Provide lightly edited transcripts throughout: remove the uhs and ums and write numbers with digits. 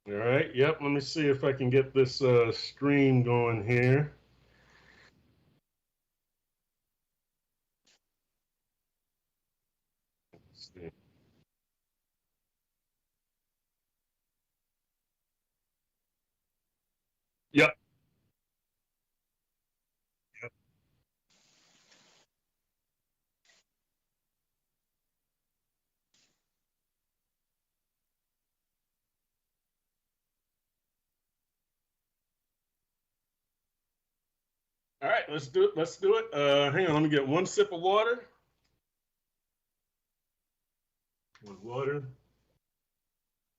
All right. Yep. Let me see if I can get this stream going here. Let's see. Yep. Yep. All right. Let's do it. Let's do it. Hang on. Let me get one sip of water. One water.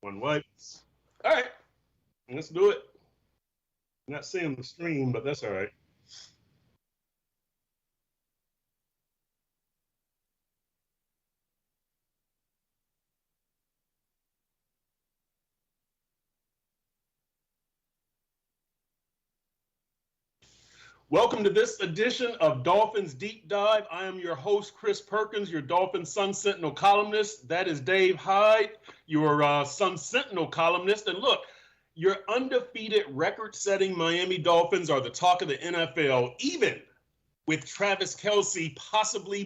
One wipes. All right. Let's do it. I'm not seeing the stream, but that's all right. Welcome to this edition of Dolphins Deep Dive. I am your host, Chris Perkins, your Dolphins Sun Sentinel columnist. That is Dave Hyde, your Sun Sentinel columnist. And look, your undefeated record-setting Miami Dolphins are the talk of the NFL, even with Travis Kelce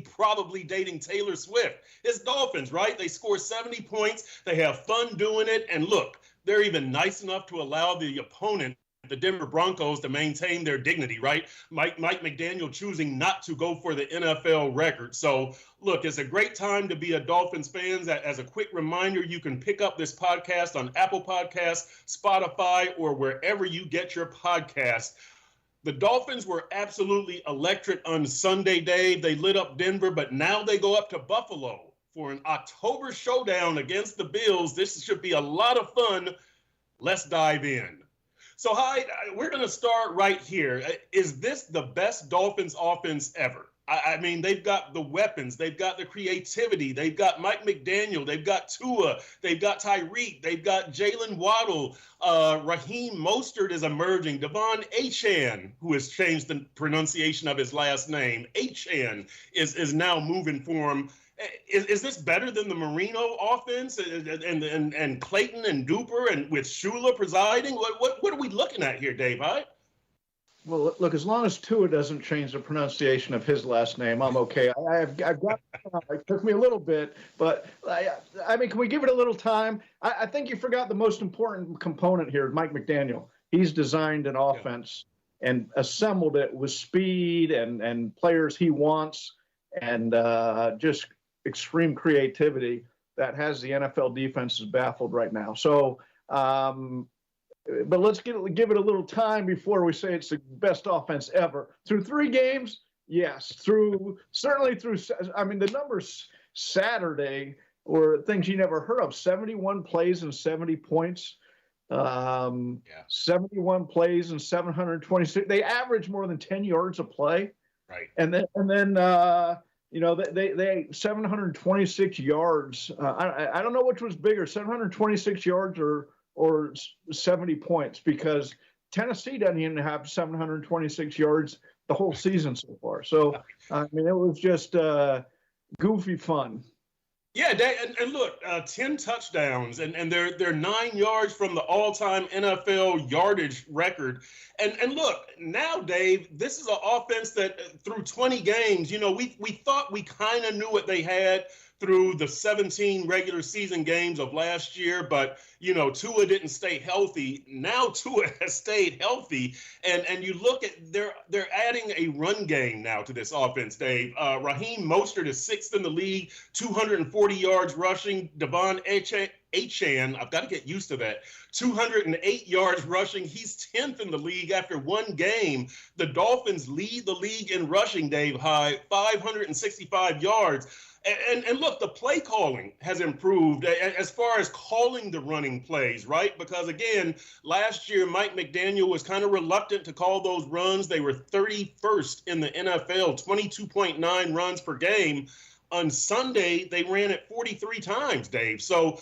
probably dating Taylor Swift. It's Dolphins, right? They score 70 points. They have fun doing it. And look, they're even nice enough to allow the opponent, the Denver Broncos, to maintain their dignity, right? Mike McDaniel choosing not to go for the NFL record. So, look, it's a great time to be a Dolphins fan. As a quick reminder, you can pick up this podcast on Apple Podcasts, Spotify, or wherever you get your podcasts. The Dolphins were absolutely electric on Sunday, Dave. They lit up Denver, but now they go up to Buffalo for an October showdown against the Bills. This should be a lot of fun. Let's dive in. So, Hyde, we're going to start right here. Is this the best Dolphins offense ever? I mean, they've got the weapons, they've got the creativity, they've got Mike McDaniel, they've got Tua, they've got Tyreek, they've got Jalen Waddle, Raheem Mostert is emerging, Devon Achane, who has changed the pronunciation of his last name, Achane is now moving for him. Is this better than the Marino offense and Clayton and Duper and with Shula presiding? What are we looking at here, Dave? Hyde? Well, look, as long as Tua doesn't change the pronunciation of his last name, I'm okay. I've got it took me a little bit, but I mean, can we give it a little time? I think you forgot the most important component here, Mike McDaniel. He's designed an offense and assembled it with speed and players he wants and just extreme creativity that has the NFL defenses baffled right now. So, but let's give it a little time before we say it's the best offense ever. Through 3 games, yes. Certainly through. I mean, the numbers Saturday were things you never heard of: 71 plays and 70 points. 71 plays and 726. They average more than 10 yards a play. Right. They 726 yards. I don't know which was bigger, 726 yards or 70 points, because Tennessee doesn't even have 726 yards the whole season so far. So, I mean, it was just goofy fun. Yeah, and look, 10 touchdowns, and they're 9 yards from the all-time NFL yardage record. And look, now, Dave, this is an offense that through 20 games, we thought we kind of knew what they had through the 17 regular season games of last year, but Tua didn't stay healthy. Now Tua has stayed healthy, and you look at they're adding a run game now to this offense, Dave. Raheem Mostert is 6th in the league, 240 yards rushing. Devon Achane, I've got to get used to that, 208 yards rushing. He's 10th in the league after one game. The Dolphins lead the league in rushing, Dave Hyde, 565 yards. And look, the play calling has improved as far as calling the running plays, right? Because, again, last year, Mike McDaniel was kind of reluctant to call those runs. They were 31st in the NFL, 22.9 runs per game. On Sunday, they ran it 43 times, Dave. So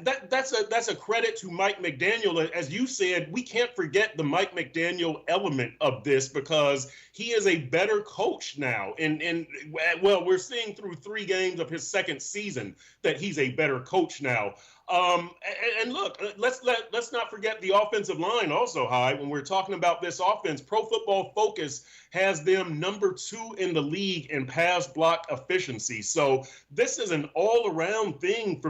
that's a credit to Mike McDaniel. As you said, we can't forget the Mike McDaniel element of this, because he is a better coach now. And well, we're seeing through 3 games of his second season that he's a better coach now. And look, let's not forget the offensive line also, Hyde. When we're talking about this offense, Pro Football Focus has them #2 in the league in pass block efficiency. So this is an all-around thing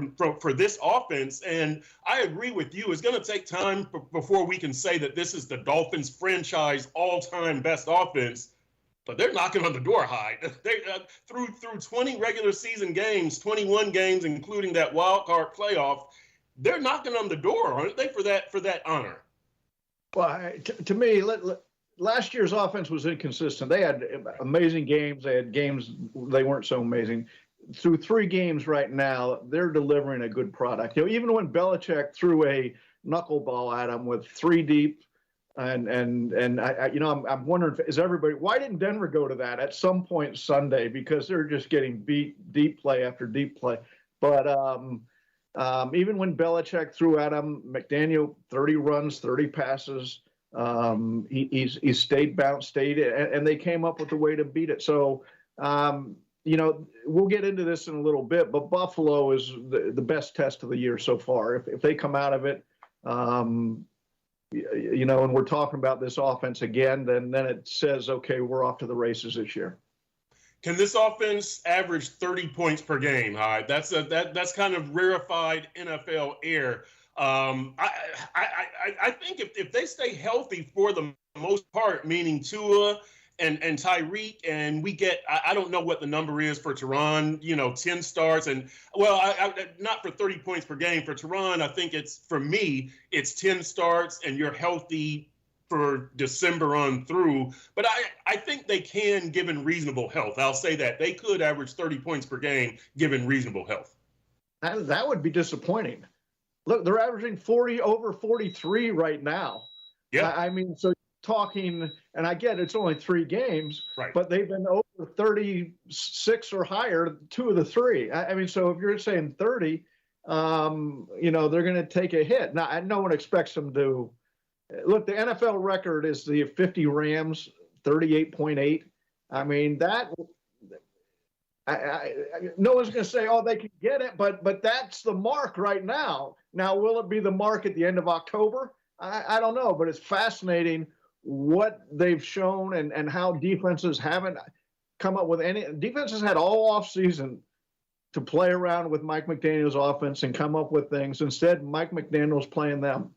for this offense. And I agree with you. It's going to take time before we can say that this is the Dolphins franchise all-time best offense. But they're knocking on the door, Hyde. They through 20 regular season games, 21 games, including that wild card playoff. They're knocking on the door, aren't they, for that honor? Well, to me, last year's offense was inconsistent. They had amazing games. They had games they weren't so amazing. Through 3 games right now, they're delivering a good product. Even when Belichick threw a knuckleball at them with 3 deep. And I'm wondering, why didn't Denver go to that at some point Sunday? Because they're just getting beat deep play after deep play. But even when Belichick threw at him, McDaniel 30 runs, 30 passes. He stayed bounced, and they came up with a way to beat it. So we'll get into this in a little bit, but Buffalo is the best test of the year so far. If they come out of it. And we're talking about this offense again, then it says, okay, we're off to the races this year. Can this offense average 30 points per game, Hyde? That's kind of rarefied NFL air. I think if they stay healthy for the most part, meaning Tua and Tyreek, and we get, I don't know what the number is for Tehran, 10 starts. And, well, not for 30 points per game. For Tehran, I think it's 10 starts and you're healthy for December on through. But I think they can, given reasonable health. I'll say that. They could average 30 points per game, given reasonable health. That would be disappointing. Look, they're averaging over 43 right now. Yeah. I mean, so talking, and I get it's only 3 games, right, but they've been over 36 or higher 2 of the 3. I mean, so if you're saying 30, they're going to take a hit. Now, no one expects them to. Look, the NFL record is the 50 Rams, 38.8. I mean, no one's going to say, oh, they can get it, but that's the mark right now. Now, will it be the mark at the end of October? I don't know, but it's fascinating what they've shown and how defenses haven't come up with any. Defenses had all off season to play around with Mike McDaniel's offense and come up with things. Instead, Mike McDaniel's playing them.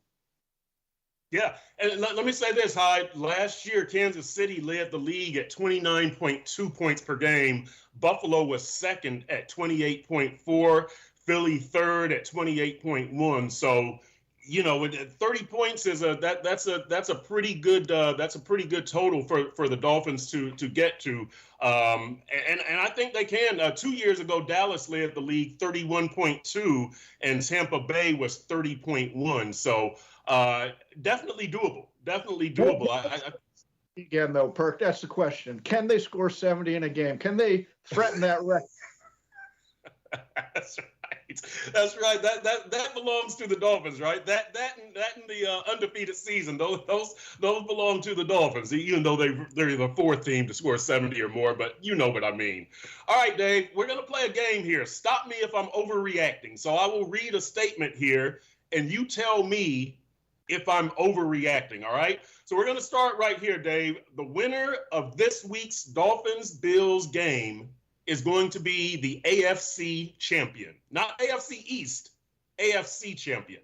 Yeah, and let me say this, Hyde. Last year, Kansas City led the league at 29.2 points per game. Buffalo was second at 28.4. Philly third at 28.1. So, 30 points is that's a pretty good total for the Dolphins to get to. And I think they can. 2 years ago, Dallas led the league 31.2, and Tampa Bay was 30.1. So definitely doable. Definitely doable. Again, though, Perk, that's the question. Can they score 70 in a game? Can they threaten that record? That's right. That's right. That belongs to the Dolphins, right? That and the undefeated season. Those belong to the Dolphins, even though they're the 4th team to score 70 or more. But you know what I mean. All right, Dave. We're gonna play a game here. Stop me if I'm overreacting. So I will read a statement here, and you tell me if I'm overreacting. All right. So we're gonna start right here, Dave. The winner of this week's Dolphins-Bills game is going to be the AFC champion, not AFC East, AFC champion.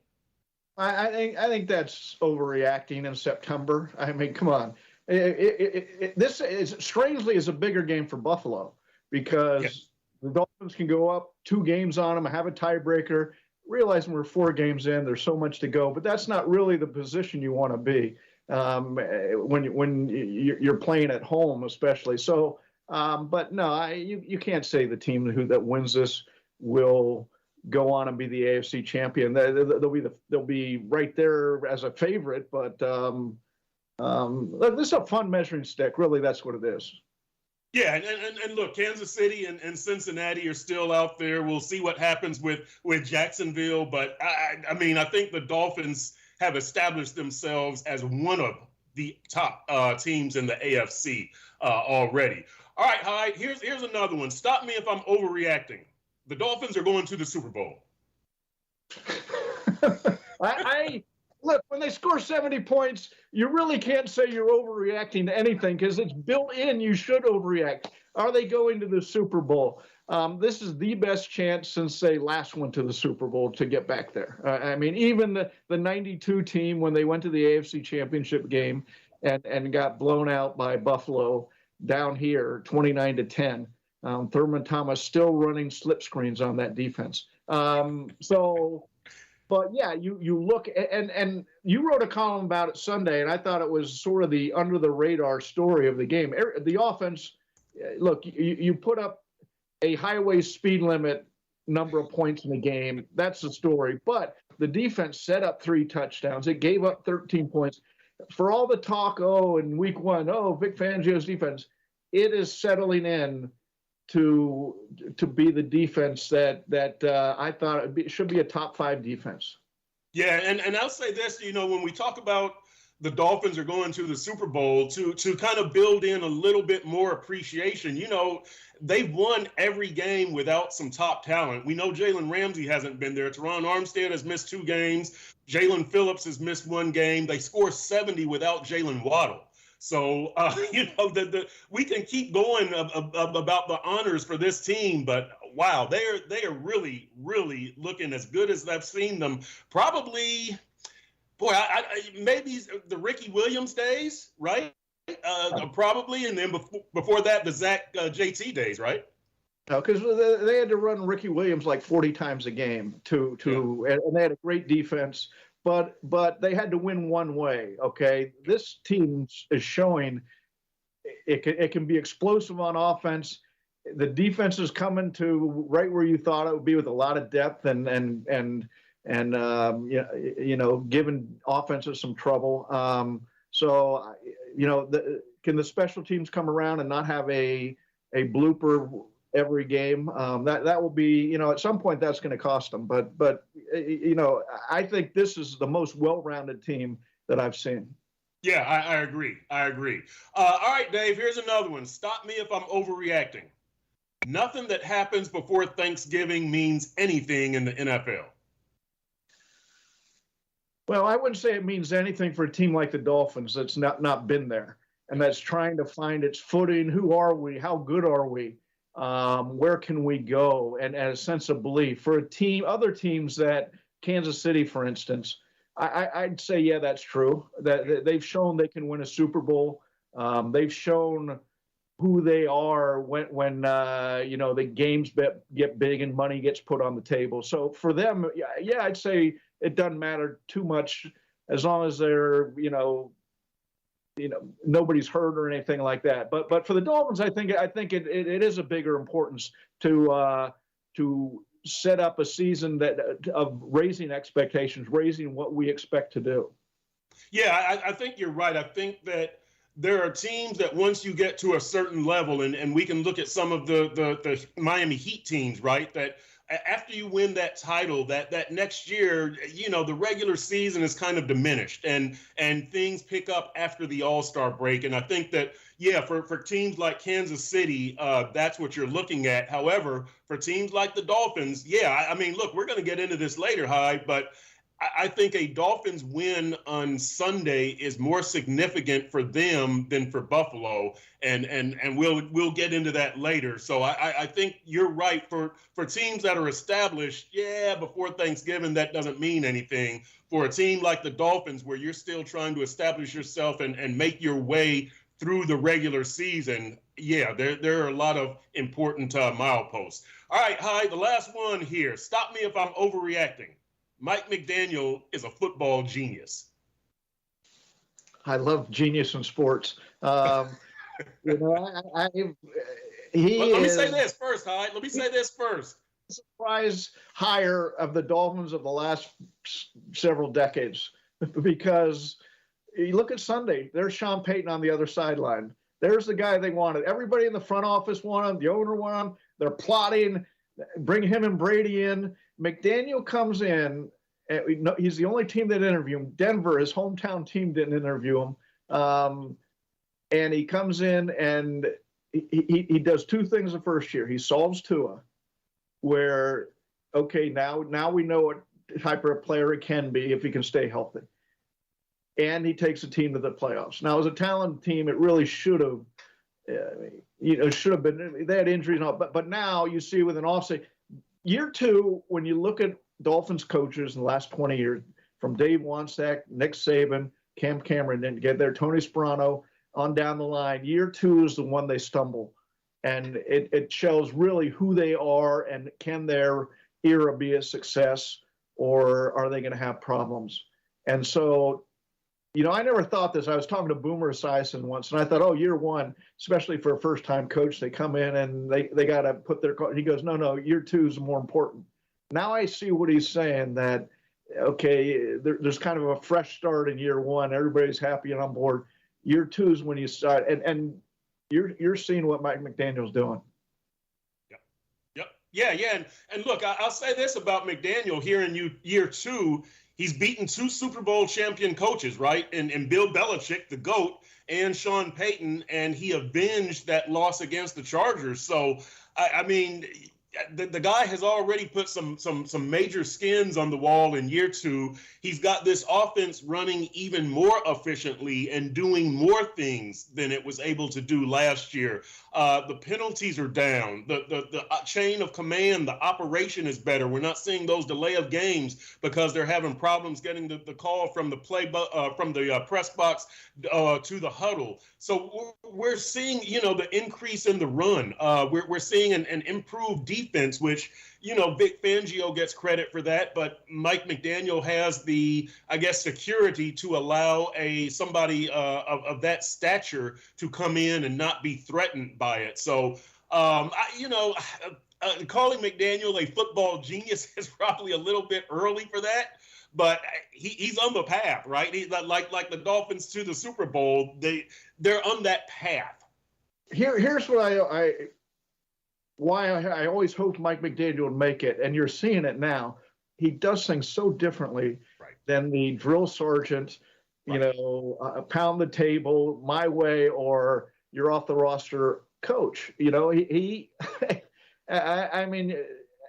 I think that's overreacting in September. I mean, come on. This is strangely is a bigger game for Buffalo because the Dolphins can go up 2 games on them, have a tiebreaker. Realizing we're 4 games in, there's so much to go, but that's not really the position you want to be when you're playing at home, especially. So. But no, you can't say the team that wins this will go on and be the AFC champion. They'll be right there as a favorite. But this is a fun measuring stick. Really, that's what it is. Yeah, and look, Kansas City and Cincinnati are still out there. We'll see what happens with Jacksonville. But I mean, I think the Dolphins have established themselves as one of the top teams in the AFC already. All right, Hyde, here's another one. Stop me if I'm overreacting. The Dolphins are going to the Super Bowl. I look, when they score 70 points, you really can't say you're overreacting to anything because it's built in. You should overreact. Are they going to the Super Bowl? This is the best chance since they last went to the Super Bowl to get back there. I mean, even the 92 team, when they went to the AFC Championship game and got blown out by Buffalo down here 29-10, Thurman Thomas still running slip screens on that defense. But yeah, you look and you wrote a column about it Sunday, and I thought it was sort of the under the radar story of the game. The offense, look, you put up a highway speed limit number of points in the game. That's the story. But the defense set up 3 touchdowns. It gave up 13 points. For all the talk, in week 1, Vic Fangio's defense, it is settling in to be the defense that I thought it should be a top 5 defense. Yeah, and I'll say this, when we talk about the Dolphins are going to the Super Bowl, to kind of build in a little bit more appreciation, they've won every game without some top talent. We know Jalen Ramsey hasn't been there. Teron Armstead has missed 2 games. Jalen Phillips has missed 1 game. They score 70 without Jalen Waddle. So, we can keep going about the honors for this team, but wow, they are really, really looking as good as I've seen them. Probably, maybe the Ricky Williams days, right? Probably, and then before that, the Zach JT days, right? No, because they had to run Ricky Williams like 40 times a game and they had a great defense. But they had to win one way, okay? This team is showing it can be explosive on offense. The defense is coming to right where you thought it would be with a lot of depth and giving offenses some trouble. Can the special teams come around and not have a blooper every game? That will be, at some point that's going to cost them. But I think this is the most well-rounded team that I've seen. Yeah, I agree. All right, Dave, here's another one. Stop me if I'm overreacting. Nothing that happens before Thanksgiving means anything in the NFL. Well, I wouldn't say it means anything for a team like the Dolphins that's not been there and that's trying to find its footing. Who are we? How good are we? Where can we go? And a sense of belief for other teams that Kansas City, for instance, I'd say, yeah, that's true. That they've shown they can win a Super Bowl. They've shown who they are when the games get big and money gets put on the table. So for them, yeah, I'd say it doesn't matter too much as long as they're, nobody's hurt or anything like that. But for the Dolphins, I think it is a bigger importance to set up a season of raising expectations, raising what we expect to do. Yeah, I think you're right. I think that there are teams that once you get to a certain level, and we can look at some of the Miami Heat teams, right, that after you win that title, that next year, the regular season is kind of diminished and things pick up after the All-Star break. And I think that, yeah, for teams like Kansas City, that's what you're looking at. However, for teams like the Dolphins, yeah, I mean, look, we're going to get into this later, Hyde, but I think a Dolphins win on Sunday is more significant for them than for Buffalo, and we'll get into that later. So I think you're right. For teams that are established, yeah, before Thanksgiving, that doesn't mean anything. For a team like the Dolphins, where you're still trying to establish yourself and make your way through the regular season, yeah, there are a lot of important mileposts. All right, Hyde, the last one here. Stop me if I'm overreacting. Mike McDaniel is a football genius. I love genius in sports. Let me say this first, Hyde. Let me say this first. Surprise hire of the Dolphins of the last several decades, because you look at Sunday, there's Sean Payton on the other sideline. There's the guy they wanted. Everybody in the front office wanted him. The owner wanted him. They're plotting, bring him and Brady in. McDaniel comes in. He's the only team that interviewed him. Denver, his hometown team, didn't interview him. And he comes in and he does 2 things the first year. He solves Tua, where, okay, now we know type of player he can be if he can stay healthy. And he takes a team to the playoffs. Now, as a talented team, it really should have, should have been. They had injuries and all, but now you see with an offseason, year two, when you look at Dolphins coaches in the last 20 years, from Dave Wansack, Nick Saban, Cam Cameron didn't get there, Tony Sperano, on down the line, year two is the one they stumble. And it shows really who they are and can their era be a success or are they going to have problems? And so, I never thought this. I was talking to Boomer Esiason once, and I thought, oh, year one, especially for a first-time coach, they come in and they got to put their – he goes, no, year two is more important. Now I see what he's saying, that, okay, there's kind of a fresh start in year one. Everybody's happy and on board. Year two is when you start, and you're seeing what Mike McDaniel's doing. Yeah. And look, I'll say this about McDaniel here in year two. He's beaten two Super Bowl champion coaches, right? And Bill Belichick, the GOAT, and Sean Payton, and he avenged that loss against the Chargers. So, I mean, the guy has already put some major skins on the wall in year two. He's got this offense running even more efficiently and doing more things than it was able to do last year. The penalties are down. The chain of command, the operation is better. We're not seeing those delay of games because they're having problems getting the call from the press box to the huddle. So we're seeing, the increase in the run. We're seeing an improved defense, which, Vic Fangio gets credit for that, but Mike McDaniel has the, security to allow somebody of that stature to come in and not be threatened by it. So, calling McDaniel a football genius is probably a little bit early for that, but he's on the path, right? He's like the Dolphins to the Super Bowl. They're on that path. Here's what I always hoped Mike McDaniel would make it, and you're seeing it now. He does things so differently than the drill sergeant, pound the table my way or you're off the roster coach. He I mean,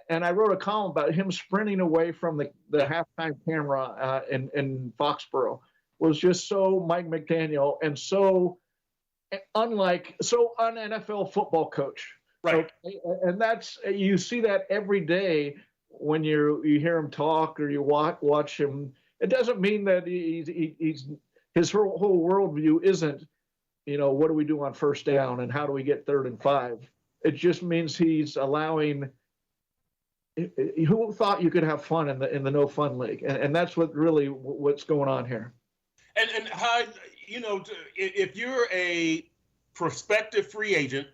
and I wrote a column about him sprinting away from the halftime camera in Foxborough was just so Mike McDaniel and so un-NFL football coach. Right. Okay? And you see that every day when you hear him talk or you watch him. It doesn't mean that his whole worldview isn't, what do we do on first down and how do we get 3rd and 5? It just means he's allowing. Who thought you could have fun in the no fun league? And that's what's going on here. And Hyde, if you're a prospective free agent,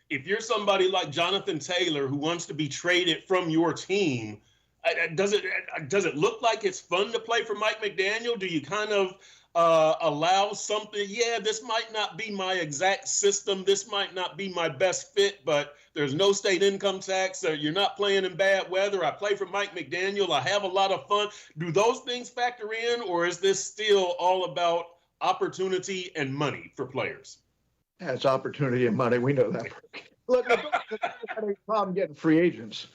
if you're somebody like Jonathan Taylor who wants to be traded from your team, does it look like it's fun to play for Mike McDaniel? Do you kind of allow something? Yeah, this might not be my exact system. This might not be my best fit, but there's no state income tax. You're not playing in bad weather. I play for Mike McDaniel. I have a lot of fun. Do those things factor in, or is this still all about opportunity and money for players? Yeah, it's opportunity and money. We know that. Look, I don't have any problem getting free agents.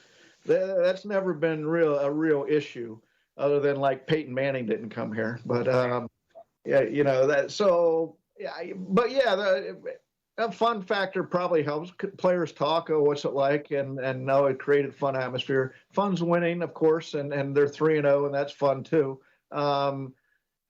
That's never been a real issue, other than like Peyton Manning didn't come here. But that. So a fun factor probably helps. Players talk, what's it like, and no, it created fun atmosphere. Fun's winning, of course, and they're 3-0, and that's fun too.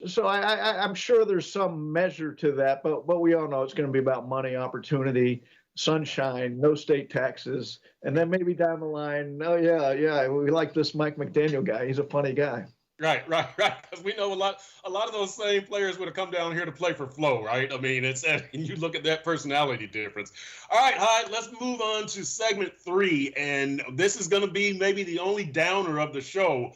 So I'm sure there's some measure to that, but we all know it's going to be about money, opportunity, sunshine, no state taxes, and then maybe down the line, we like this Mike McDaniel guy. He's a funny guy. Right. Because we know a lot of those same players would have come down here to play for Flo, right? I mean, and you look at that personality difference. All right, Hyde, let's move on to segment 3, and this is going to be maybe the only downer of the show.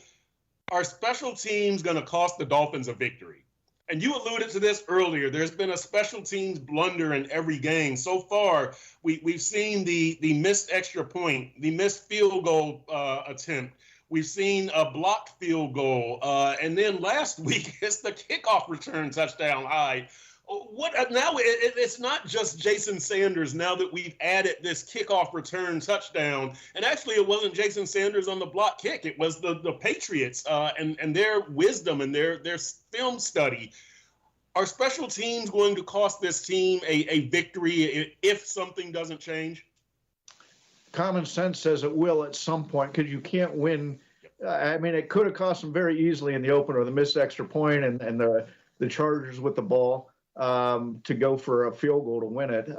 Are special teams going to cost the Dolphins a victory? And you alluded to this earlier. There's been a special teams blunder in every game. So far, we've seen the missed extra point, the missed field goal attempt. We've seen a blocked field goal. And then last week, it's the kickoff return touchdown. Hyde. What now? It's not just Jason Sanders now that we've added this kickoff return touchdown. And actually, it wasn't Jason Sanders on the block kick. It was the Patriots and their wisdom and their film study. Are special teams going to cost this team a victory if something doesn't change? Common sense says it will at some point, because you can't win. I mean, it could have cost them very easily in the opener, the missed extra point and the Chargers with the ball to go for a field goal to win it.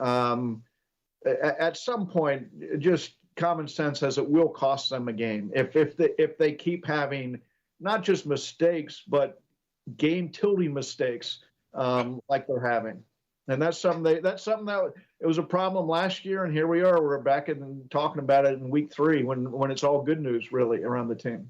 At some point, just common sense says it will cost them a game if they keep having not just mistakes but game tilting mistakes like they're having. And that's something that it was a problem last year, and here we are. We're back and talking about it in week 3 when it's all good news really around the team.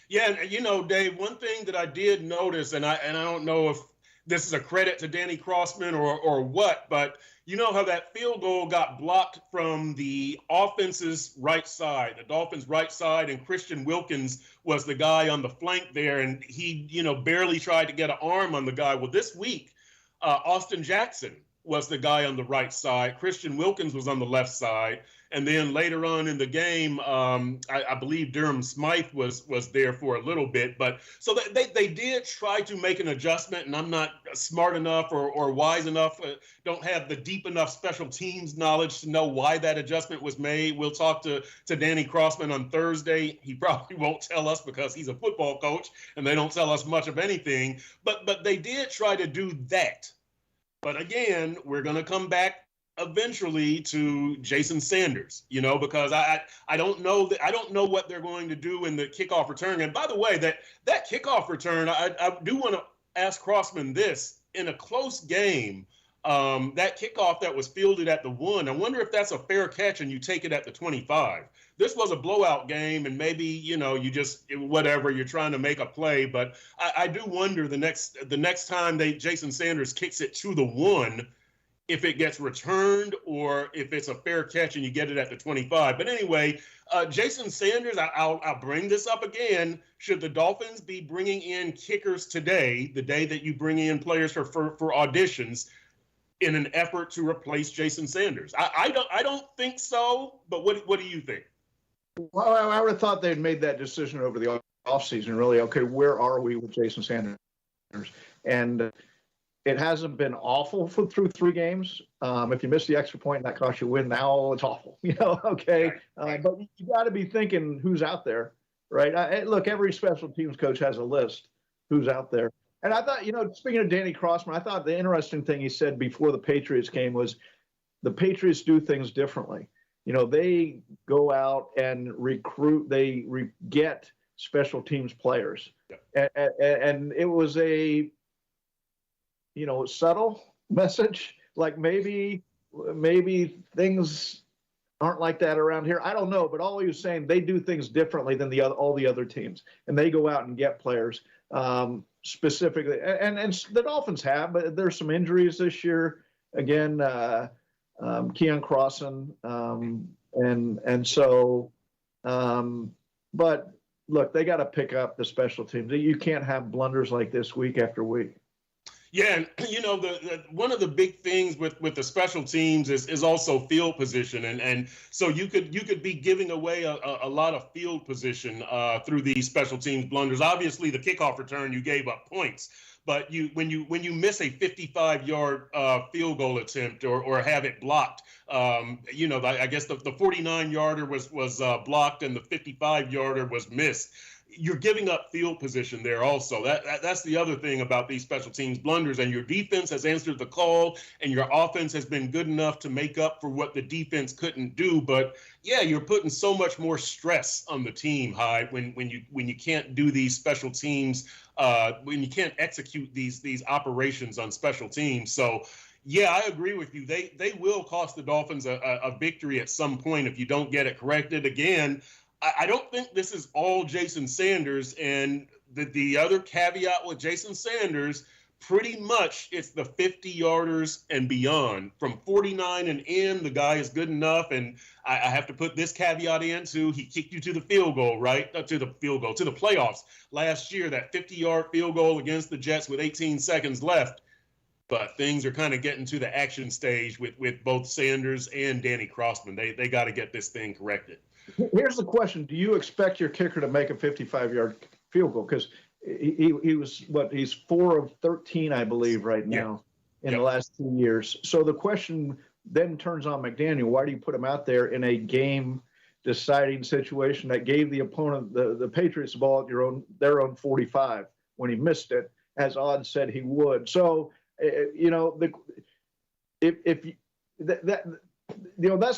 Yeah, and Dave, one thing that I did notice, and I don't know if this is a credit to Danny Crossman or what, but you know how that field goal got blocked from the offense's right side, the Dolphins' right side, and Christian Wilkins was the guy on the flank there, and he, barely tried to get an arm on the guy. Well, this week, Austin Jackson was the guy on the right side. Christian Wilkins was on the left side. And then later on in the game, I believe Durham Smythe was there for a little bit. But so they did try to make an adjustment, and I'm not smart enough or wise enough, don't have the deep enough special teams knowledge to know why that adjustment was made. We'll talk to Danny Crossman on Thursday. He probably won't tell us because he's a football coach, and they don't tell us much of anything. But they did try to do that. But again, we're going to come back eventually to Jason Sanders, because I don't know what they're going to do in the kickoff return. And by the way, that kickoff return, I do want to ask Crossman this: in a close game, that kickoff that was fielded at the 1, I wonder if that's a fair catch and you take it at the 25. This was a blowout game, and maybe, you just, whatever, you're trying to make a play. But I do wonder the next time Jason Sanders kicks it to the 1, if it gets returned or if it's a fair catch and you get it at the 25. But anyway, Jason Sanders, I'll bring this up again. Should the Dolphins be bringing in kickers today, the day that you bring in players for auditions, in an effort to replace Jason Sanders? I don't think so, but what do you think? Well, I would have thought they'd made that decision over the offseason, really. Okay, where are we with Jason Sanders? And it hasn't been awful through 3 games. If you miss the extra point and that costs you a win, now it's awful. Okay. Right. But you got to be thinking who's out there, right? Look, every special teams coach has a list who's out there. And I thought, speaking of Danny Crossman, I thought the interesting thing he said before the Patriots game was the Patriots do things differently. They go out and recruit, get special teams players. Yeah. And it was a, subtle message, like maybe things aren't like that around here. I don't know, but all he was saying, they do things differently than all the other teams, and they go out and get players specifically. And the Dolphins have, but there's some injuries this year. Again, Keon Crossan, and so, but look, they got to pick up the special teams. You can't have blunders like this week after week. Yeah, and one of the big things with the special teams is also field position, and so you could be giving away a lot of field position through these special teams blunders. Obviously, the kickoff return, you gave up points, but when you miss a 55-yard field goal attempt or have it blocked, I guess the 49-yarder was blocked and the 55-yarder was missed. You're giving up field position there also. That's the other thing about these special teams blunders. And your defense has answered the call, and your offense has been good enough to make up for what the defense couldn't do. But yeah, you're putting so much more stress on the team, Hyde, when you can't do these special teams, when you can't execute these operations on special teams. So yeah, I agree with you. They will cost the Dolphins a victory at some point if you don't get it corrected. Again, I don't think this is all Jason Sanders, and the other caveat with Jason Sanders, pretty much it's the 50-yarders and beyond. From 49 and in, the guy is good enough, and I have to put this caveat in too. He kicked you to the field goal, right? To the playoffs last year, that 50-yard field goal against the Jets with 18 seconds left. But things are kind of getting to the action stage with both Sanders and Danny Crossman. They got to get this thing corrected. Here's the question: do you expect your kicker to make a 55-yard field goal? Because he was he's 4 of 13, I believe, right now in the last 2 years. So the question then turns on McDaniel. Why do you put him out there in a game-deciding situation that gave the opponent, the Patriots, the ball at their own 45 when he missed it, as odds said he would? So that's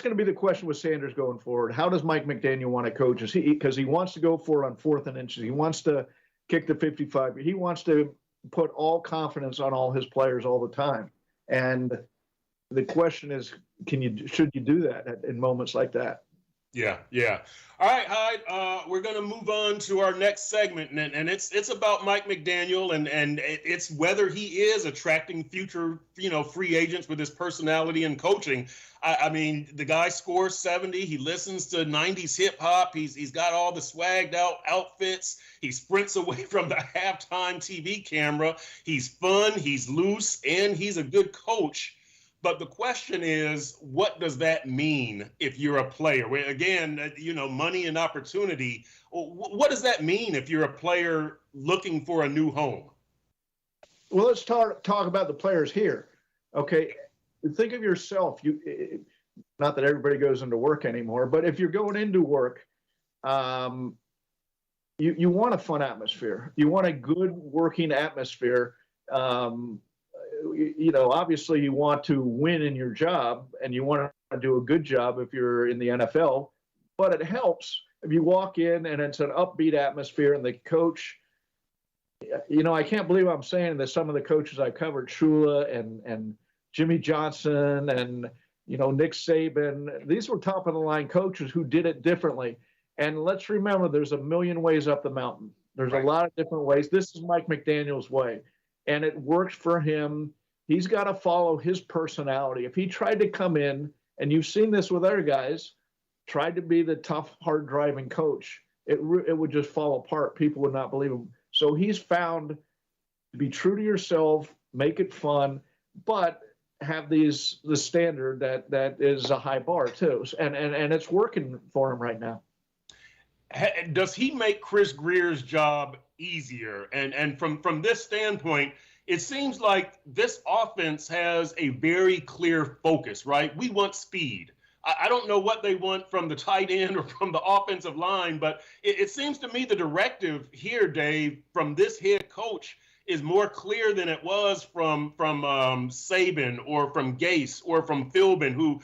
going to be the question with Sanders going forward. How does Mike McDaniel want to coach? Because he wants to go for it on 4th and inches. He wants to kick the 55. He wants to put all confidence on all his players all the time. And the question is, should you do that in moments like that? Yeah. All right, Hyde. We're going to move on to our next segment, and it's about Mike McDaniel, and it's whether he is attracting future, free agents with his personality and coaching. I mean, the guy scores 70. He listens to 90s hip hop. He's got all the swagged out outfits. He sprints away from the halftime TV camera. He's fun. He's loose, and he's a good coach. But the question is, what does that mean if you're a player? Again, money and opportunity. What does that mean if you're a player looking for a new home? Well, let's talk about the players here. Okay, think of yourself. Not that everybody goes into work anymore, but if you're going into work, you want a fun atmosphere. You want a good working atmosphere. Obviously you want to win in your job and you want to do a good job if you're in the NFL, but it helps if you walk in and it's an upbeat atmosphere and the coach, I can't believe I'm saying that some of the coaches I covered, Shula and Jimmy Johnson and, Nick Saban, these were top of the line coaches who did it differently. And let's remember, there's a million ways up the mountain. There's a lot of different ways. This is Mike McDaniel's way. And it works for him. He's got to follow his personality. If he tried to come in, and you've seen this with other guys, tried to be the tough, hard-driving coach, it would just fall apart. People would not believe him. So he's found to be true to yourself, make it fun, but have the standard that is a high bar too. And it's working for him right now. Does he make Chris Greer's job easier? And from this standpoint, it seems like this offense has a very clear focus, right? We want speed. I don't know what they want from the tight end or from the offensive line, but it seems to me the directive here, Dave, from this head coach is more clear than it was from Saban or from Gase or from Philbin, who,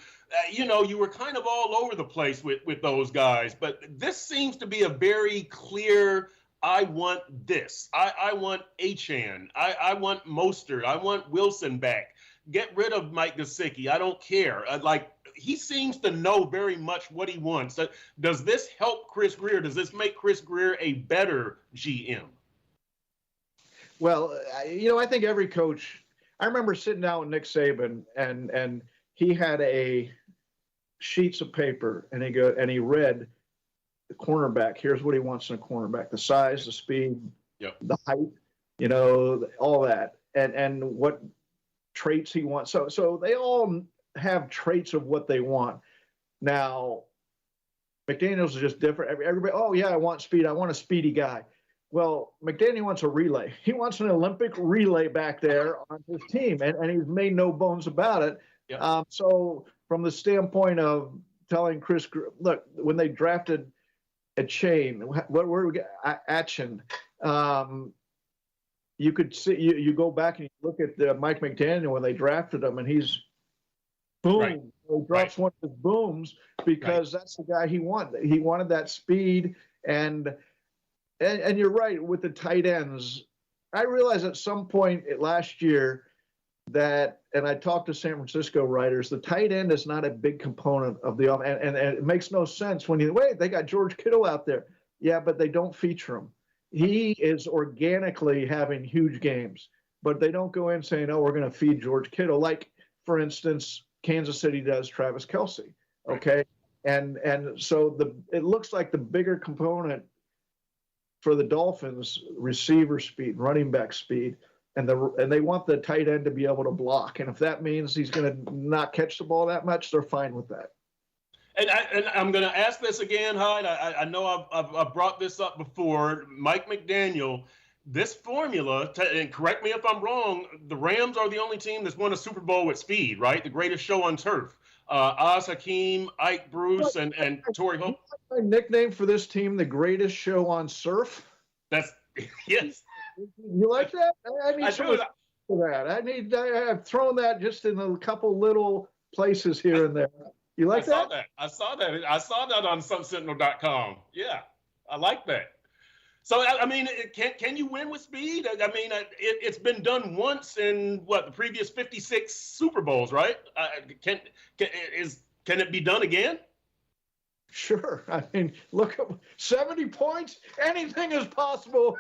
you were kind of all over the place with those guys. But this seems to be a very clear, I want this. I want Achane. I want Mostert. I want Wilson back. Get rid of Mike Gesicki. I don't care. He seems to know very much what he wants. Does this help Chris Grier? Does this make Chris Grier a better GM? Well, I think every coach, I remember sitting down with Nick Saban and he had sheets of paper and he read the cornerback. Here's what he wants in a cornerback: the size, the speed, the height, all that, and what traits he wants. So they all have traits of what they want. Now, McDaniel's is just different. Everybody, I want speed. I want a speedy guy. Well, McDaniel wants a relay. He wants an Olympic relay back there on his team, and he's made no bones about it. Yep. So from the standpoint of telling Chris, look, when they drafted Achane, you could see, you go back and you look at Mike McDaniel when they drafted him, and he's boom. Right. He drops one of his booms because that's the guy he wanted. He wanted that speed and you're right with the tight ends. I realized at some point last year that, and I talked to San Francisco writers, the tight end is not a big component of the offense, and it makes no sense when they got George Kittle out there. Yeah, but they don't feature him. He is organically having huge games, but they don't go in saying, we're going to feed George Kittle. Like, for instance, Kansas City does Travis Kelce. Okay. And so it looks like the bigger component for the Dolphins, receiver speed, running back speed, and they want the tight end to be able to block. And if that means he's going to not catch the ball that much, they're fine with that. And I'm going to ask this again, Hyde. I know I've brought this up before. Mike McDaniel, this formula, and correct me if I'm wrong, the Rams are the only team that's won a Super Bowl with speed, right? The greatest show on turf. Oz Hakeem, Ike Bruce, and Torrey Holt. My nickname for this team, the greatest show on surf. That's, yes. You like that? I need do. For that. I've thrown that just in a couple little places here and there. You like that? I saw that on Sentinel.com. Yeah, I like that. So, I mean, can you win with speed? I mean, it's been done once in, the previous 56 Super Bowls, right? Can it be done again? Sure. I mean, look, 70 points, anything is possible.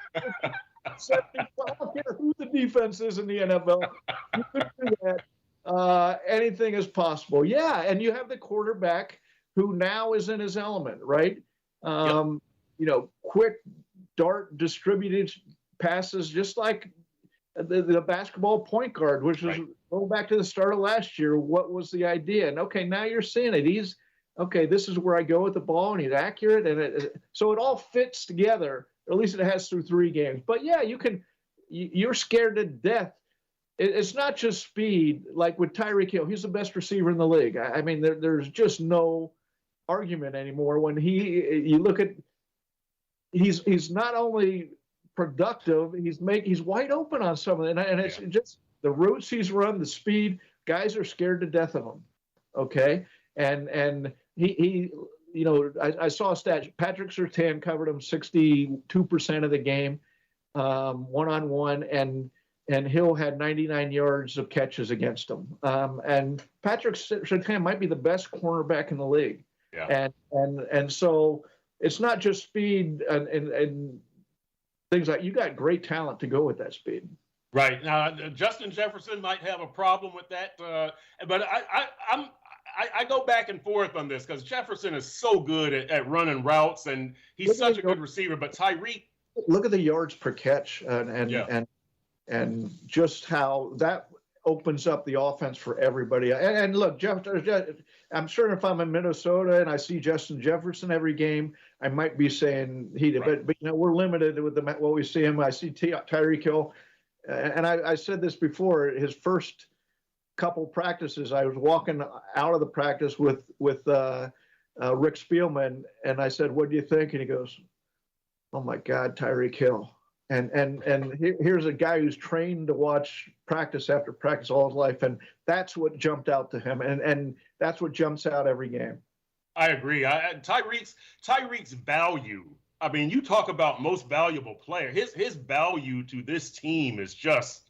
70, I don't care who the defense is in the NFL. You can do that. Anything is possible. Yeah, and you have the quarterback who now is in his element, right? You know, quick dart distributed passes, just like the basketball point guard, which was going back to the start of last year. What was the idea? And okay, now you're seeing it. He's okay. This is where I go with the ball, and he's accurate, and so it all fits together. Or at least it has through 3 games. But yeah, you're scared to death. It's not just speed, like with Tyreek Hill. He's the best receiver in the league. I mean, there's just no argument anymore. When you look at, he's not only productive, he's wide open on some of it, and it's just the routes he's run, the speed. Guys are scared to death of him. Okay, and he you know, I saw a stat. Patrick Surtain covered him 62% of the game, one-on-one, and Hill had 99 yards of catches against him. And Patrick Surtain might be the best cornerback in the league. Yeah. And so it's not just speed and things like, you got great talent to go with that speed. Right. Now, Justin Jefferson might have a problem with that, but I go back and forth on this because Jefferson is so good at running routes, and he's such a good receiver. But Tyreek, look at the yards per catch, and just how that opens up the offense for everybody. And look, I'm sure if I'm in Minnesota and I see Justin Jefferson every game, I might be saying he did. Right. But you know, we're limited with what we see him. I see Tyreek Hill, and I said this before. His first couple practices, I was walking out of the practice with Rick Spielman, and I said, "What do you think?" And he goes, "Oh my God, Tyreek Hill." And here's a guy who's trained to watch practice after practice all his life, and that's what jumped out to him, and that's what jumps out every game. I agree. Tyreek's value. I mean, you talk about most valuable player. His value to this team is just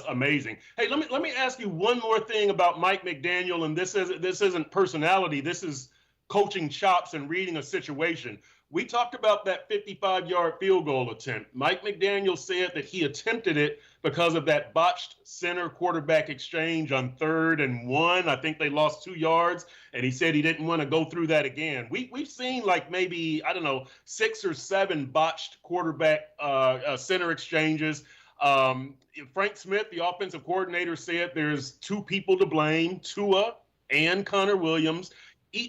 amazing. Hey, let me ask you one more thing about Mike McDaniel, and this isn't personality. This is coaching chops and reading a situation. We talked about that 55-yard field goal attempt. Mike McDaniel said that he attempted it because of that botched center quarterback exchange on 3rd and 1. I think they lost 2 yards, and he said he didn't want to go through that again. We've seen like maybe, 6 or 7 botched quarterback center exchanges. Frank Smith, the offensive coordinator, said there's 2 people to blame, Tua and Connor Williams.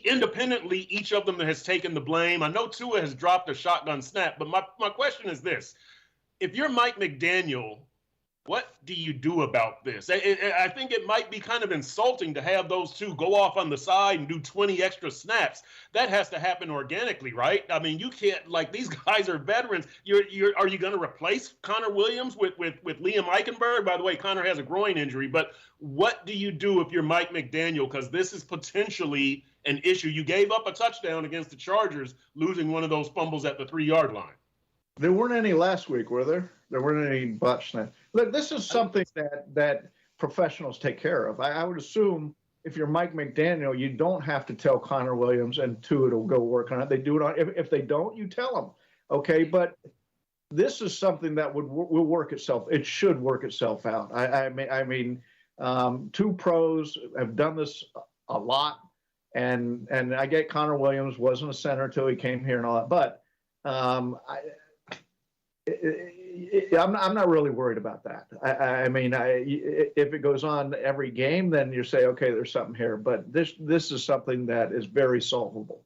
Independently, each of them has taken the blame. I know Tua has dropped a shotgun snap, but my question is this. If you're Mike McDaniel, what do you do about this? I think it might be kind of insulting to have those 2 go off on the side and do 20 extra snaps. That has to happen organically, right? I mean, you can't, like, these guys are veterans. Are you going to replace Connor Williams with Liam Eichenberg? By the way, Connor has a groin injury, but what do you do if you're Mike McDaniel? Because this is potentially an issue. You gave up a touchdown against the Chargers, losing one of those fumbles at the 3-yard line. There weren't any last week, were there? There weren't any botched snaps. Look, this is something that professionals take care of. I would assume if you're Mike McDaniel, you don't have to tell Connor Williams and Tua to go work on it. They do it on. If they don't, you tell them. Okay, but this is something that will work itself. It should work itself out. I mean, 2 pros have done this a lot. And I get Connor Williams wasn't a center until he came here and all that. But I'm not really worried about that. I mean, if it goes on every game, then you say, okay, there's something here. But this is something that is very solvable.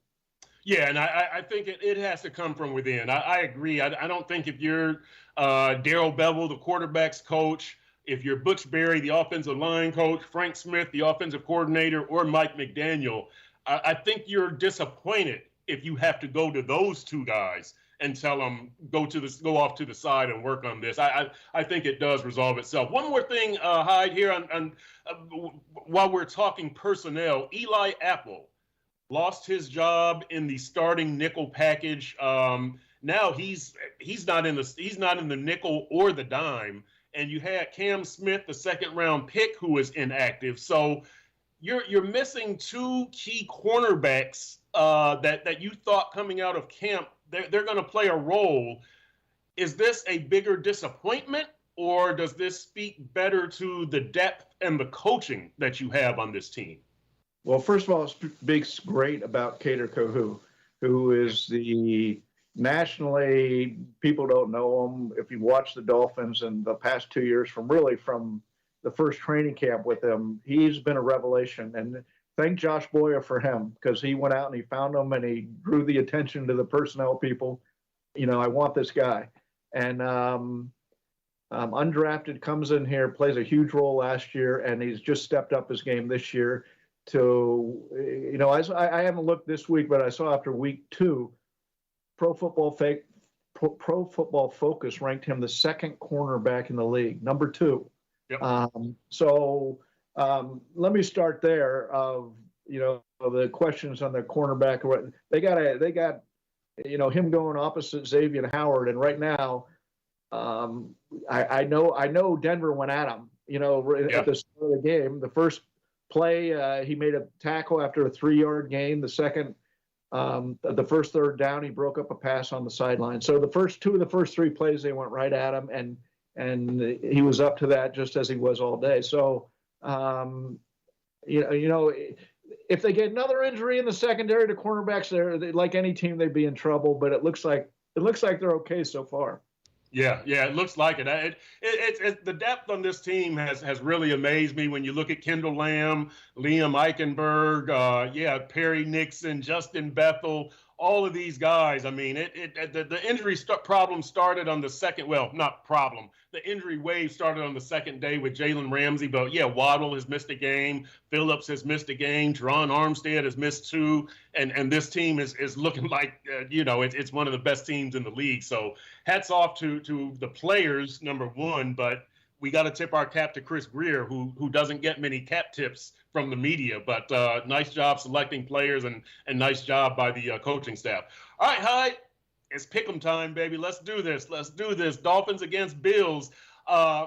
Yeah, and I think it has to come from within. I agree. I don't think if you're Darrell Bevel, the quarterback's coach, if you're Butch Berry, the offensive line coach, Frank Smith, the offensive coordinator, or Mike McDaniel, I think you're disappointed if you have to go to those two guys and tell them go off to the side and work on this. I think it does resolve itself. One more thing, Hyde, here while we're talking personnel, Eli Apple lost his job in the starting nickel package. Now he's not in the nickel or the dime, and you had Cam Smith, the second round pick, who was inactive. So you're missing two key cornerbacks that you thought coming out of camp they're going to play a role. Is this a bigger disappointment, or does this speak better to the depth and the coaching that you have on this team? Well, first of all, it speaks great about Kader Kohou, who is the nationally, people don't know him. If you watch the Dolphins in the past 2 years, from the first training camp with him, he's been a revelation. And thank Josh Boyer for him, because he went out and he found him and he drew the attention to the personnel people. I want this guy. And undrafted, comes in here, plays a huge role last year, and he's just stepped up his game this year. I haven't looked this week, but I saw after week 2, Pro Football Focus ranked him the second cornerback in the league, number 2. Yep. Let me start there. The questions on the cornerback. They got him going opposite Xavier Howard, and right now, I know Denver went at him. At the start of the game, the first play, he made a tackle after a 3-yard gain. The second, the first third down, he broke up a pass on the sideline. So the first 3 plays, they went right at him, and he was up to that just as he was all day. So, if they get another injury in the secondary to cornerbacks, like any team, they'd be in trouble. But it looks like they're okay so far. Yeah, it looks like it. The depth on this team has really amazed me. When you look at Kendall Lamb, Liam Eichenberg, Perry Nixon, Justin Bethel, all of these guys. I mean, the injury problem started on the second. Well, not problem. The injury wave started on the second day with Jalen Ramsey. But Waddle has missed a game. Phillips has missed a game. Teron Armstead has missed 2. And this team is looking like it's one of the best teams in the league. So hats off to the players, number one. But we got to tip our cap to Chris Greer, who doesn't get many cap tips from the media. But nice job selecting players, and nice job by the coaching staff. All right, Hyde, it's pick'em time, baby. Let's do this. Dolphins against Bills.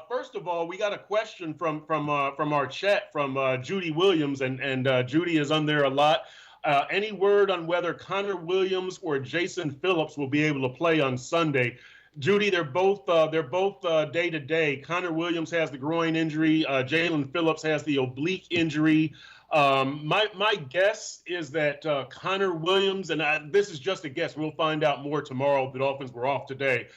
First of all, we got a question from our chat from Judy Williams, and Judy is on there a lot. Any word on whether Connor Williams or Jason Phillips will be able to play on Sunday? Judy, they're both day to day. Connor Williams has the groin injury. Jalen Phillips has the oblique injury. My guess is that Connor Williams, and this is just a guess, we'll find out more tomorrow. The Dolphins were off today.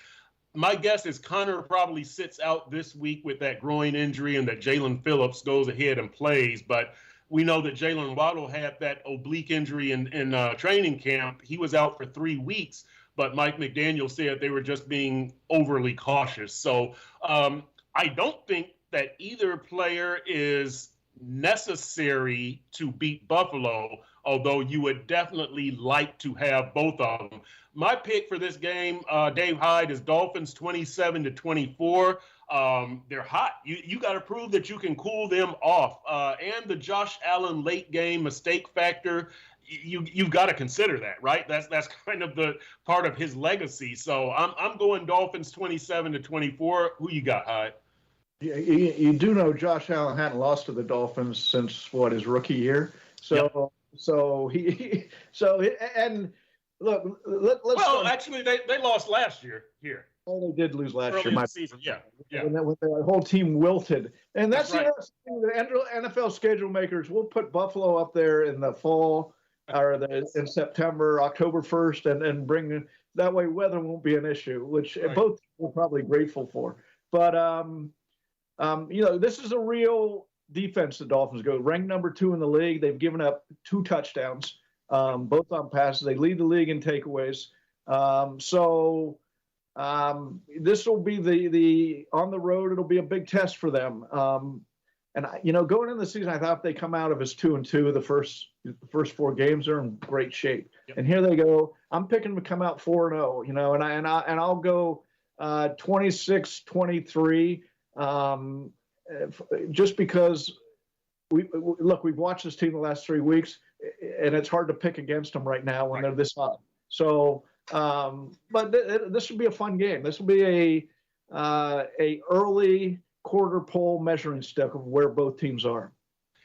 My guess is Connor probably sits out this week with that groin injury, and that Jalen Phillips goes ahead and plays. But we know that Jalen Waddle had that oblique injury in training camp. He was out for 3 weeks, but Mike McDaniel said they were just being overly cautious. So I don't think that either player is necessary to beat Buffalo, although you would definitely like to have both of them. My pick for this game, Dave Hyde, is Dolphins 27-24. They're hot. You got to prove that you can cool them off. And the Josh Allen late game mistake factor, you've got to consider that, right? That's kind of the part of his legacy. So I'm going Dolphins 27-24. Who you got, Hyde? You do know Josh Allen hadn't lost to the Dolphins since his rookie year. So let's. Well, actually, they lost last year here. Oh, they did lose last early year. In the season, yeah. When the whole team wilted, and that's right. The NFL schedule makers will put Buffalo up there in the fall, or in September, October 1st, and bring That way weather won't be an issue, which Right. both we're probably grateful for. But this is a real defense. The Dolphins go ranked number 2 in the league. They've given up 2 touchdowns, both on passes. They lead the league in takeaways. This will be the on the road. It'll be a big test for them. Going into the season, I thought if they come out of as 2-2, the first 4 games, are in great shape. Yep. And here they go. I'm picking them to come out 4-0. I'll go 26-23. Just because we've watched this team the last 3 weeks, and it's hard to pick against them right now when they're this hot. So, but this will be a fun game. This will be a early quarter pole measuring stick of where both teams are.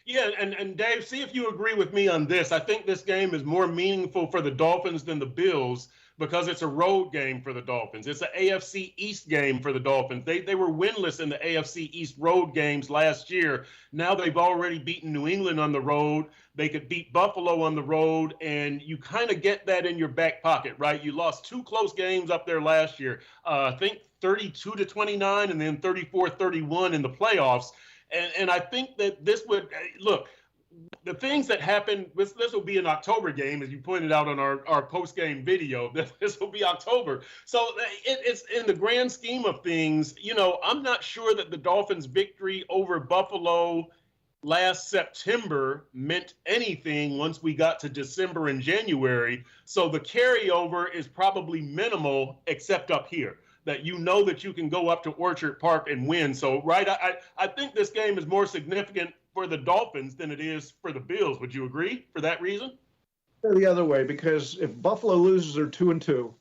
Yeah, and Dave, see if you agree with me on this. I think this game is more meaningful for the Dolphins than the Bills because it's a road game for the Dolphins. It's an AFC East game for the Dolphins. They were winless in the AFC East road games last year. Now they've already beaten New England on the road. They could beat Buffalo on the road, and you kind of get that in your back pocket, right? You lost 2 close games up there last year. I think 32-29 and then 34-31 in the playoffs. And I think that this would look, the things that happen, this will be an October game, as you pointed out on our post-game video. This will be October. So it's in the grand scheme of things, I'm not sure that the Dolphins' victory over Buffalo last September meant anything once we got to December and January. So the carryover is probably minimal, except up here, that that you can go up to Orchard Park and win. So, right, I think this game is more significant for the Dolphins than it is for the Bills. Would you agree for that reason? The other way, because if Buffalo loses, they're 2-2.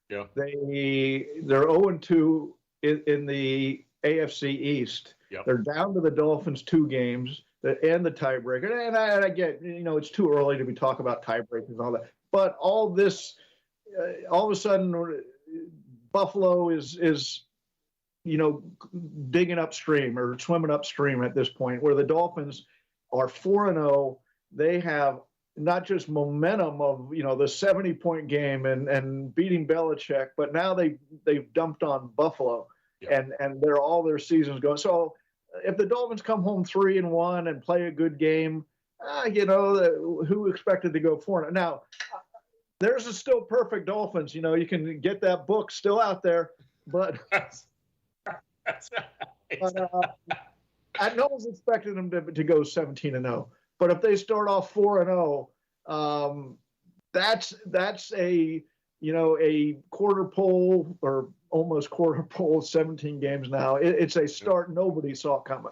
Yeah. They're 0-2 in the AFC East. Yep. They're down to the Dolphins 2 games and the tiebreaker. And I get, it's too early to be talking about tiebreakers and all that. But all this, all of a sudden, Buffalo is digging upstream or swimming upstream at this point, where the Dolphins are 4-0. They have not just momentum of the 70-point game and beating Belichick, but now they've dumped on Buffalo. Yeah. And they're all their seasons going. So if the Dolphins come home 3-1 and play a good game, who expected to go 4-0? Now, there's a still perfect Dolphins. You can get that book still out there, but that's right. But no one's expecting them to go 17-0. But if they start off 4-0, that's a quarter pole or almost quarter pole, 17 games now. It's a start nobody saw coming.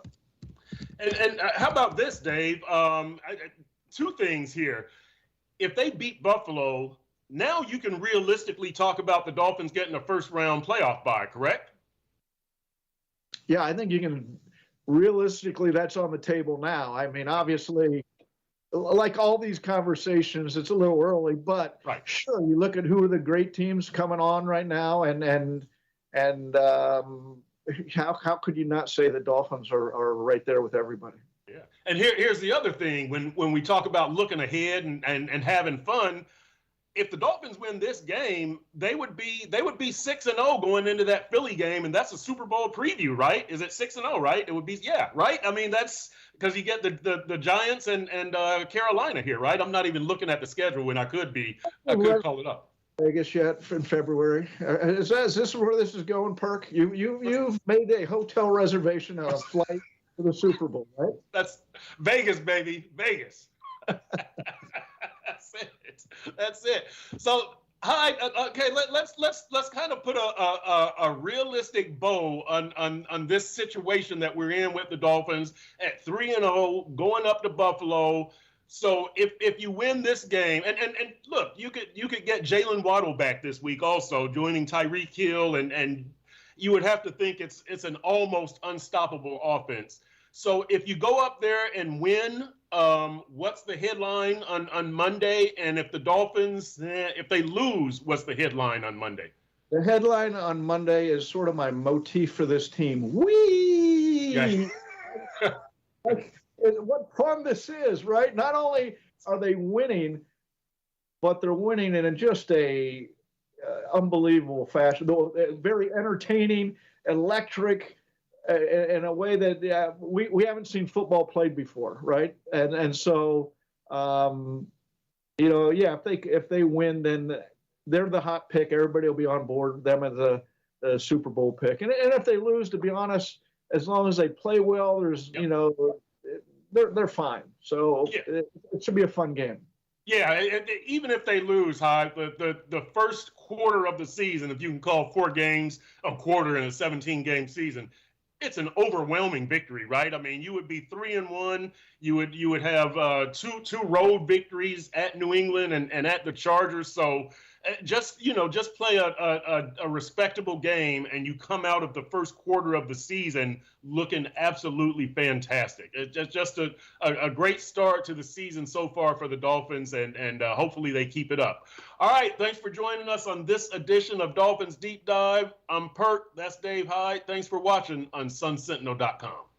And how about this, Dave? 2 things here. If they beat Buffalo, now you can realistically talk about the Dolphins getting a first-round playoff bye, correct? Yeah, I think you can realistically, that's on the table now. I mean, obviously, like all these conversations, it's a little early, but right. Sure, you look at who are the great teams coming on right now, and how could you not say the Dolphins are right there with everybody? Yeah, and here's the other thing: when we talk about looking ahead and having fun, if the Dolphins win this game, they would be 6-0 going into that Philly game, and that's a Super Bowl preview, right? Is it 6-0, right? It would be, yeah, right? I mean, that's because you get the Giants and Carolina here, right? I'm not even looking at the schedule when I could call it up. Vegas yet in February? Is this where this is going, Perk? You've made a hotel reservation on a flight for the Super Bowl, right? That's Vegas, baby, Vegas. That's it. So, Hyde, okay, let's kind of put a realistic bow on this situation that we're in with the Dolphins at 3-0, going up to Buffalo. So if you win this game, and look, you could get Jalen Waddle back this week also, joining Tyreek Hill, and you would have to think it's an almost unstoppable offense. So if you go up there and win, what's the headline on Monday? And if the Dolphins, if they lose, what's the headline on Monday? The headline on Monday is sort of my motif for this team. Whee! Yeah. What fun this is, right? Not only are they winning, but they're winning in just a unbelievable fashion, very entertaining, electric, in a way that we haven't seen football played before, right? And so, yeah, if they win, then they're the hot pick. Everybody will be on board with them as a Super Bowl pick. And if they lose, to be honest, as long as they play well, they're fine. So it should be a fun game. Yeah, even if they lose, Hyde, the first quarter of the season, if you can call 4 games a quarter in a 17-game season, it's an overwhelming victory, right? I mean, you would be 3-1. You would have two road victories at New England and at the Chargers. So just play a respectable game, and you come out of the first quarter of the season looking absolutely fantastic. It's just a great start to the season so far for the Dolphins, and hopefully they keep it up. All right, thanks for joining us on this edition of Dolphins Deep Dive. I'm Perk. That's Dave Hyde. Thanks for watching on SunSentinel.com.